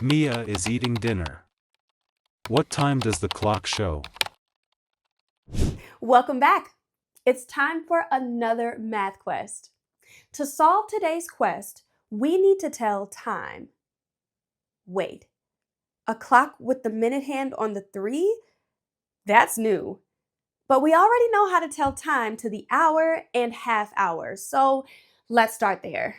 Mia is eating dinner. What time does the clock show? Welcome back. It's time for another math quest. To solve today's quest, we need to tell time. Wait, a clock with the minute hand on the 3? That's new. But we already know how to tell time to the hour and half hour, so let's start there.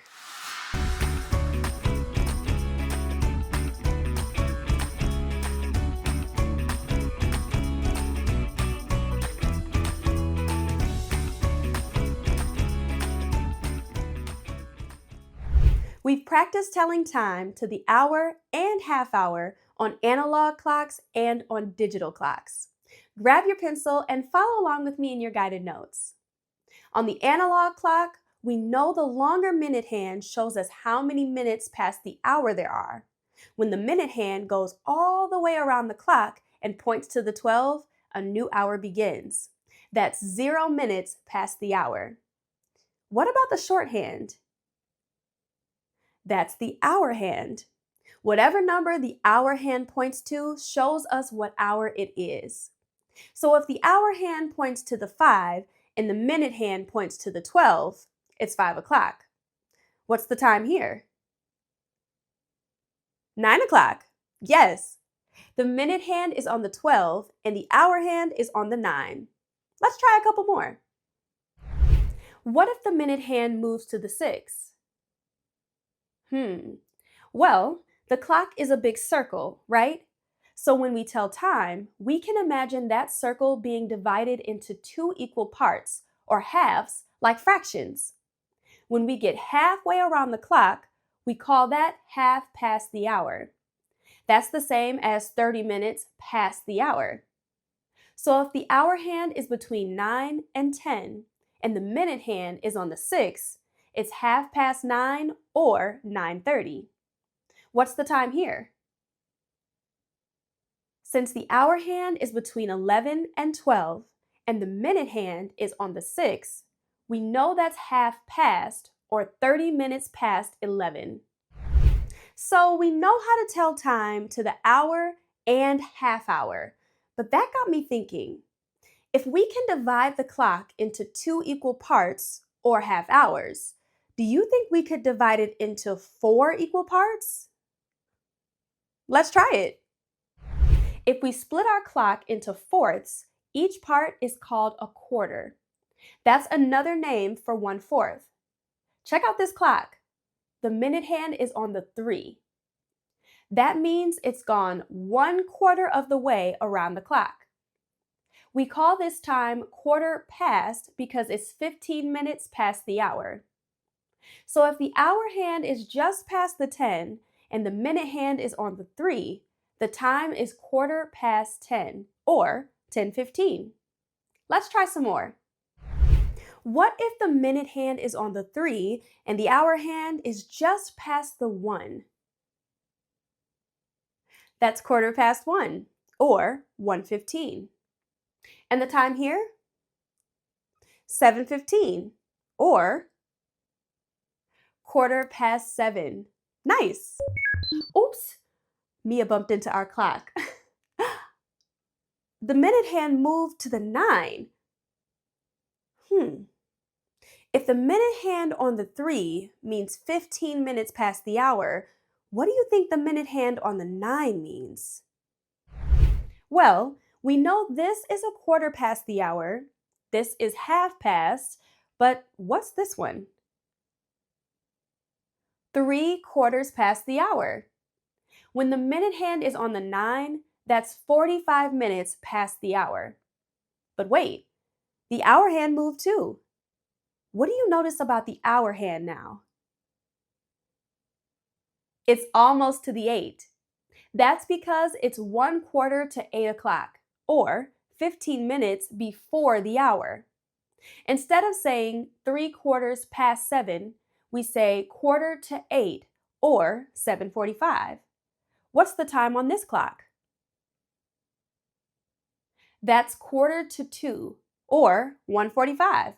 We've practiced telling time to the hour and half hour on analog clocks and on digital clocks. Grab your pencil and follow along with me in your guided notes. On the analog clock, we know the longer minute hand shows us how many minutes past the hour there are. When the minute hand goes all the way around the clock and points to the 12, a new hour begins. That's 0 minutes past the hour. What about the shorthand? That's the hour hand. Whatever number the hour hand points to shows us what hour it is. So if the hour hand points to the 5 and the minute hand points to the 12, it's 5 o'clock. What's the time here? 9 o'clock. Yes. The minute hand is on the 12 and the hour hand is on the 9. Let's try a couple more. What if the minute hand moves to the 6? Well, the clock is a big circle, right? So when we tell time, we can imagine that circle being divided into 2 equal parts, or halves, like fractions. When we get halfway around the clock, we call that half past the hour. That's the same as 30 minutes past the hour. So if the hour hand is between 9 and 10, and the minute hand is on the 6, it's half past 9 or 9:30. What's the time here? Since the hour hand is between 11 and 12 and the minute hand is on the 6, we know that's half past or 30 minutes past 11. So we know how to tell time to the hour and half hour, but that got me thinking. If we can divide the clock into 2 equal parts or half hours, do you think we could divide it into 4 equal parts? Let's try it. If we split our clock into fourths, each part is called a quarter. That's another name for 1/4. Check out this clock. The minute hand is on the 3. That means it's gone 1/4 of the way around the clock. We call this time quarter past because it's 15 minutes past the hour. So if the hour hand is just past the 10 and the minute hand is on the 3, the time is quarter past 10 or 10:15. Let's try some more. What if the minute hand is on the 3 and the hour hand is just past the 1? That's quarter past 1 or 1:15. And the time here? 7:15 or quarter past 7. Nice. Oops, Mia bumped into our clock. The minute hand moved to the 9. If the minute hand on the 3 means 15 minutes past the hour, what do you think the minute hand on the 9 means? Well, we know this is a quarter past the hour, this is half past, but what's this one? 3/4 past the hour. When the minute hand is on the 9, that's 45 minutes past the hour. But wait, the hour hand moved too. What do you notice about the hour hand now? It's almost to the 8. That's because it's 1/4 to 8 o'clock, or 15 minutes before the hour. Instead of saying 3/4 past 7, we say quarter to 8 or 7:45. What's the time on this clock? That's quarter to 2 or 1:45.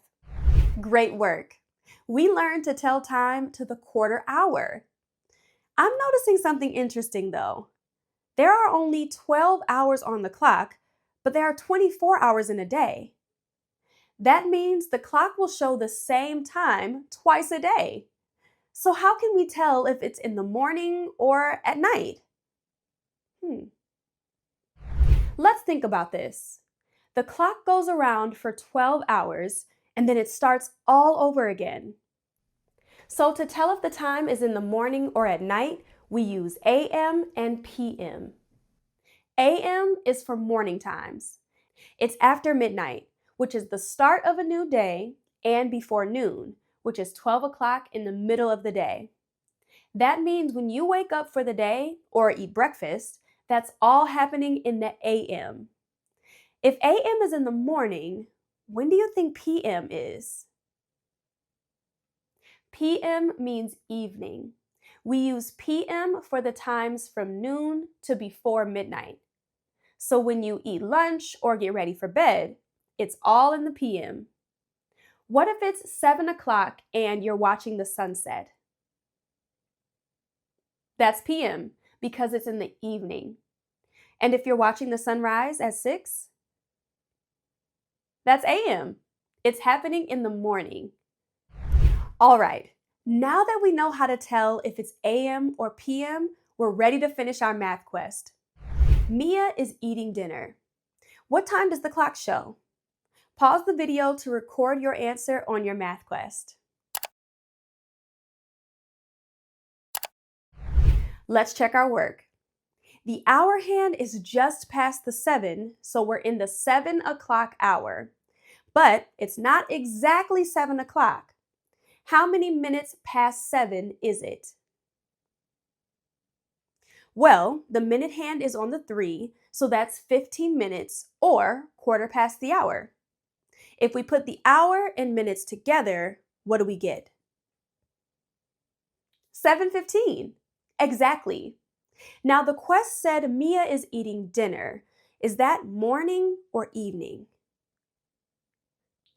Great work. We learned to tell time to the quarter hour. I'm noticing something interesting though. There are only 12 hours on the clock, but there are 24 hours in a day. That means the clock will show the same time twice a day. So, how can we tell if it's in the morning or at night? Hmm. Let's think about this. The clock goes around for 12 hours and then it starts all over again. So, to tell if the time is in the morning or at night, we use AM and PM. AM is for morning times. It's after midnight, which is the start of a new day, and before noon, which is 12 o'clock in the middle of the day. That means when you wake up for the day or eat breakfast, that's all happening in the AM. If AM is in the morning, when do you think PM is? PM means evening. We use PM for the times from noon to before midnight. So when you eat lunch or get ready for bed, it's all in the PM. What if it's 7 o'clock and you're watching the sunset? That's PM because it's in the evening. And if you're watching the sunrise at 6, that's AM. It's happening in the morning. All right, now that we know how to tell if it's AM or PM, we're ready to finish our math quest. Mia is eating dinner. What time does the clock show? Pause the video to record your answer on your math quest. Let's check our work. The hour hand is just past the 7, so we're in the 7 o'clock hour. But it's not exactly 7 o'clock. How many minutes past 7 is it? Well, the minute hand is on the 3, so that's 15 minutes or quarter past the hour. If we put the hour and minutes together, what do we get? 7:15. Exactly. Now the quest said Mia is eating dinner. Is that morning or evening?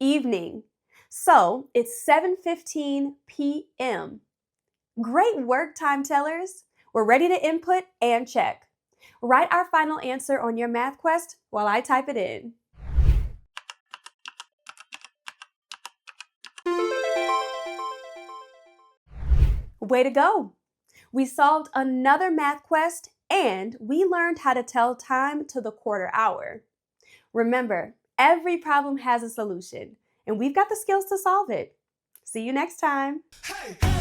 Evening. So it's 7:15 p.m. Great work, time tellers. We're ready to input and check. Write our final answer on your math quest while I type it in. Way to go! We solved another math quest and we learned how to tell time to the quarter hour. Remember, every problem has a solution and we've got the skills to solve it. See you next time. Hey.